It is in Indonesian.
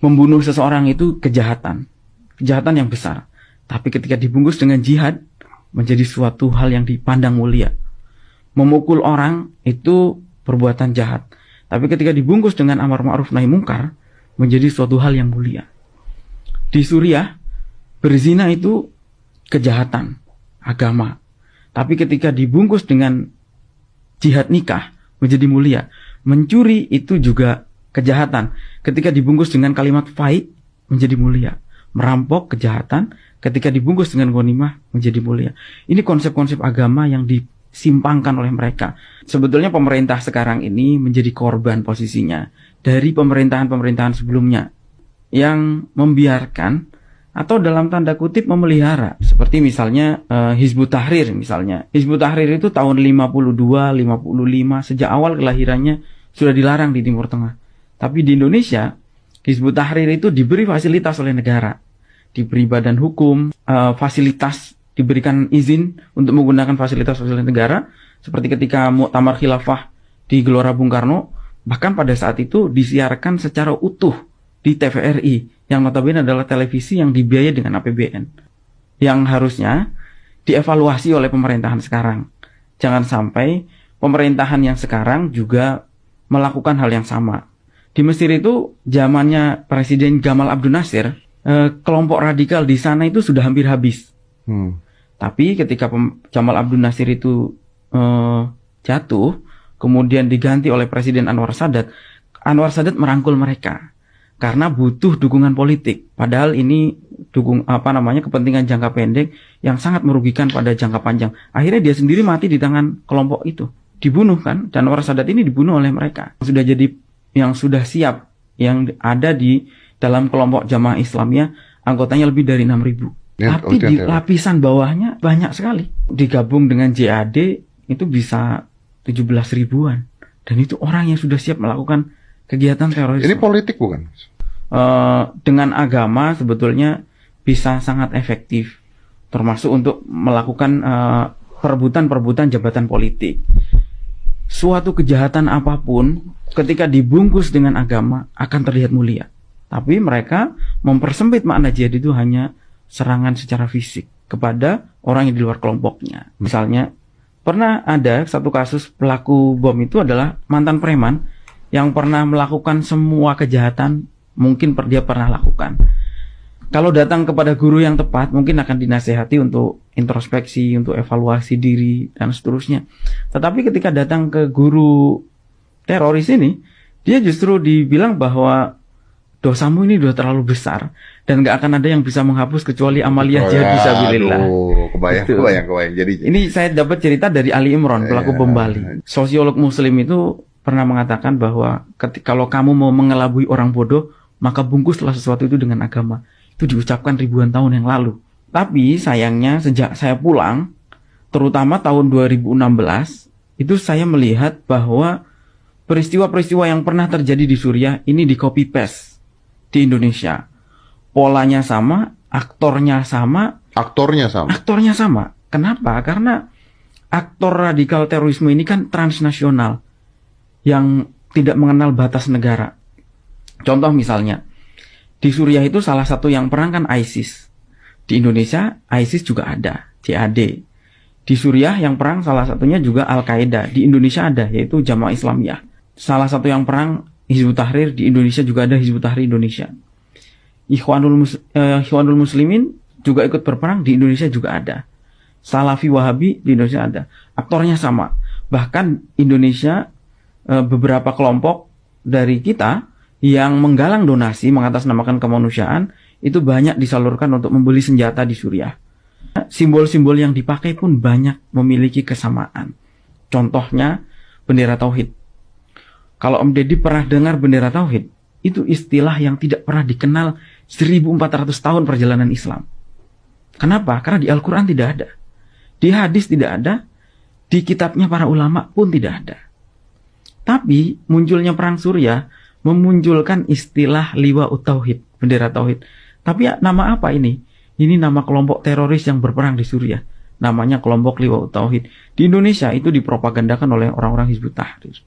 Membunuh seseorang itu kejahatan yang besar. Tapi ketika dibungkus dengan jihad, menjadi suatu hal yang dipandang mulia. Memukul orang itu perbuatan jahat. Tapi ketika dibungkus dengan amar ma'ruf nahi mungkar, menjadi suatu hal yang mulia. Di Suriah, berzina itu kejahatan agama. Tapi ketika dibungkus dengan jihad nikah, menjadi mulia. Mencuri itu juga kejahatan. Ketika dibungkus dengan kalimat faid, menjadi mulia. Merampok kejahatan, ketika dibungkus dengan ghanimah, menjadi mulia. Ini konsep-konsep agama yang disimpangkan oleh mereka. Sebetulnya pemerintah sekarang ini menjadi korban posisinya dari pemerintahan-pemerintahan sebelumnya yang membiarkan atau dalam tanda kutip memelihara. Seperti misalnya Hizbut Tahrir misalnya. Hizbut Tahrir itu tahun 52, 55, sejak awal kelahirannya sudah dilarang di Timur Tengah. Tapi di Indonesia, Hizbut Tahrir itu diberi fasilitas oleh negara. Diberi badan hukum, fasilitas, diberikan izin untuk menggunakan fasilitas-fasilitas negara. Seperti ketika Muktamar Khilafah di Gelora Bung Karno, bahkan pada saat itu disiarkan secara utuh di TVRI, yang notabene adalah televisi yang dibiayai dengan APBN. Yang harusnya dievaluasi oleh pemerintahan sekarang. Jangan sampai pemerintahan yang sekarang juga melakukan hal yang sama. Di Mesir itu zamannya Presiden Gamal Abdel Nasser, kelompok radikal di sana itu sudah hampir habis. Tapi ketika Gamal Abdel Nasser itu jatuh, kemudian diganti oleh Presiden Anwar Sadat merangkul mereka karena butuh dukungan politik. Padahal ini kepentingan jangka pendek yang sangat merugikan pada jangka panjang. Akhirnya dia sendiri mati di tangan kelompok itu, dibunuh kan? Dan Anwar Sadat ini dibunuh oleh mereka. Yang sudah siap, yang ada di dalam kelompok Jamaah Islamiyah, anggotanya lebih dari 6.000. Tapi di lapisan bawahnya banyak sekali. Digabung dengan JAD itu bisa 17 ribuan. Dan itu orang yang sudah siap melakukan kegiatan teroris. Ini politik bukan? Dengan agama sebetulnya bisa sangat efektif. Termasuk untuk melakukan perebutan jabatan politik. Suatu kejahatan apapun ketika dibungkus dengan agama akan terlihat mulia. Tapi mereka mempersempit makna jihad itu hanya serangan secara fisik kepada orang yang di luar kelompoknya. Misalnya, pernah ada satu kasus pelaku bom itu adalah mantan preman yang pernah melakukan semua kejahatan mungkin dia pernah lakukan. Kalau datang kepada guru yang tepat, mungkin akan dinasehati untuk introspeksi, untuk evaluasi diri, dan seterusnya. Tetapi ketika datang ke guru teroris ini, dia justru dibilang bahwa dosamu ini sudah terlalu besar, dan gak akan ada yang bisa menghapus kecuali amaliyah jihad fisabilillah. Kebayang. Jadi ini saya dapat cerita dari Ali Imran, pelaku bom Bali. Sosiolog Muslim itu pernah mengatakan bahwa kalau kamu mau mengelabui orang bodoh, maka bungkuslah sesuatu itu dengan agama. Itu diucapkan ribuan tahun yang lalu. Tapi sayangnya sejak saya pulang, terutama tahun 2016, itu saya melihat bahwa peristiwa-peristiwa yang pernah terjadi di Suriah ini di copy paste di Indonesia. Polanya sama, aktornya sama. Kenapa? Karena aktor radikal terorisme ini kan transnasional yang tidak mengenal batas negara. Contoh misalnya, di Suriah itu salah satu yang perang kan ISIS. Di Indonesia, ISIS juga ada, JAD. Di Suriah yang perang salah satunya juga Al-Qaeda. Di Indonesia ada, yaitu Jamaah Islamiyah. Salah satu yang perang Hizbut Tahrir, di Indonesia juga ada Hizbut Tahrir Indonesia. Ikhwanul Muslimin juga ikut berperang, di Indonesia juga ada. Salafi Wahabi di Indonesia ada. Aktornya sama. Bahkan Indonesia, beberapa kelompok dari kita yang menggalang donasi mengatasnamakan kemanusiaan itu banyak disalurkan untuk membeli senjata di Suriah. Simbol-simbol yang dipakai pun banyak memiliki kesamaan. Contohnya bendera tauhid. Kalau Om Deddy pernah dengar bendera tauhid, itu istilah yang tidak pernah dikenal 1400 tahun perjalanan Islam. Kenapa? Karena di Al-Quran tidak ada, di hadis tidak ada, di kitabnya para ulama pun tidak ada. Tapi munculnya perang Suriah memunculkan istilah liwa'ut tauhid, bendera tauhid. Tapi ya, nama apa ini? Ini nama kelompok teroris yang berperang di Suriah. Namanya kelompok liwa'ut tauhid. Di Indonesia itu dipropagandakan oleh orang-orang Hizbut Tahrir.